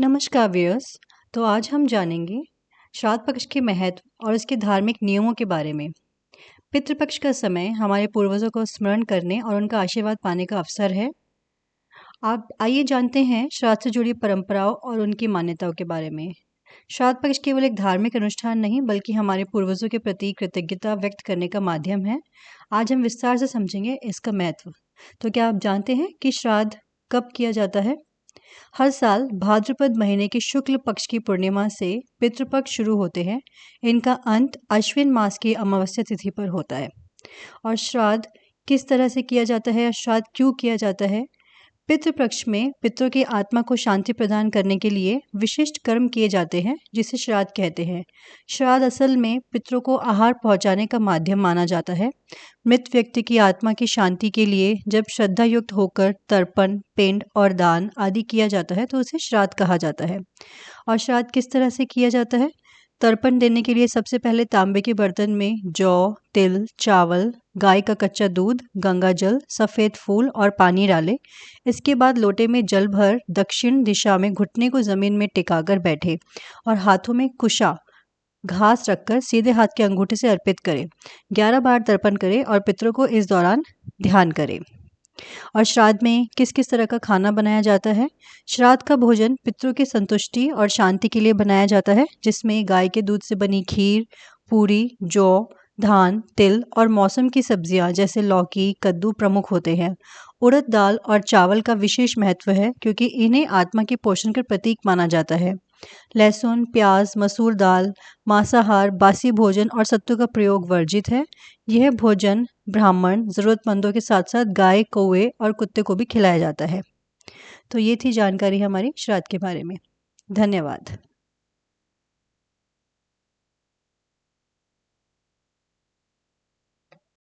नमस्कार व्यूअर्स। तो आज हम जानेंगे श्राद्ध पक्ष के महत्व और इसके धार्मिक नियमों के बारे में। पितृपक्ष का समय हमारे पूर्वजों को स्मरण करने और उनका आशीर्वाद पाने का अवसर है। आप आइए जानते हैं श्राद्ध से जुड़ी परंपराओं और उनकी मान्यताओं के बारे में। श्राद्ध पक्ष केवल एक धार्मिक अनुष्ठान नहीं बल्कि हमारे पूर्वजों के प्रति कृतज्ञता व्यक्त करने का माध्यम है। आज हम विस्तार से समझेंगे इसका महत्व। तो क्या आप जानते हैं कि श्राद्ध कब किया जाता है? हर साल भाद्रपद महीने के शुक्ल पक्ष की पूर्णिमा से पितृपक्ष शुरू होते हैं। इनका अंत अश्विन मास की अमावस्या तिथि पर होता है। और श्राद्ध किस तरह से किया जाता है या श्राद्ध क्यों किया जाता है? पितृपक्ष में पितरों की आत्मा को शांति प्रदान करने के लिए विशिष्ट कर्म किए जाते हैं जिसे श्राद्ध कहते हैं। श्राद्ध असल में पितरों को आहार पहुंचाने का माध्यम माना जाता है। मृत व्यक्ति की आत्मा की शांति के लिए जब श्रद्धा युक्त होकर तर्पण, पिंड और दान आदि किया जाता है तो उसे श्राद्ध कहा जाता है। और श्राद्ध किस तरह से किया जाता है? तर्पण देने के लिए सबसे पहले तांबे के बर्तन में जौ, तिल, चावल, गाय का कच्चा दूध, गंगा जल, सफ़ेद फूल और पानी डालें। इसके बाद लोटे में जल भर दक्षिण दिशा में घुटने को जमीन में टिकाकर बैठे और हाथों में कुशा घास रखकर सीधे हाथ के अंगूठे से अर्पित करें। 11 बार तर्पण करें और पितरों को इस दौरान ध्यान करें। और श्राद्ध में किस किस तरह का खाना बनाया जाता है? श्राद्ध का भोजन पितरों की संतुष्टि और शांति के लिए बनाया जाता है, जिसमें गाय के दूध से बनी खीर, पूरी, जौ, धान, तिल और मौसम की सब्जियां जैसे लौकी, कद्दू प्रमुख होते हैं। उड़द दाल और चावल का विशेष महत्व है क्योंकि इन्हें आत्मा के पोषण का प्रतीक माना जाता है। लहसुन, प्याज, मसूर दाल, मांसाहार, बासी भोजन और सत्तू का प्रयोग वर्जित है। यह भोजन ब्राह्मण, ज़रूरतमंदों के साथ साथ गाय, कौवे और कुत्ते को भी खिलाया जाता है। तो ये थी जानकारी हमारी श्राद्ध के बारे में। धन्यवाद।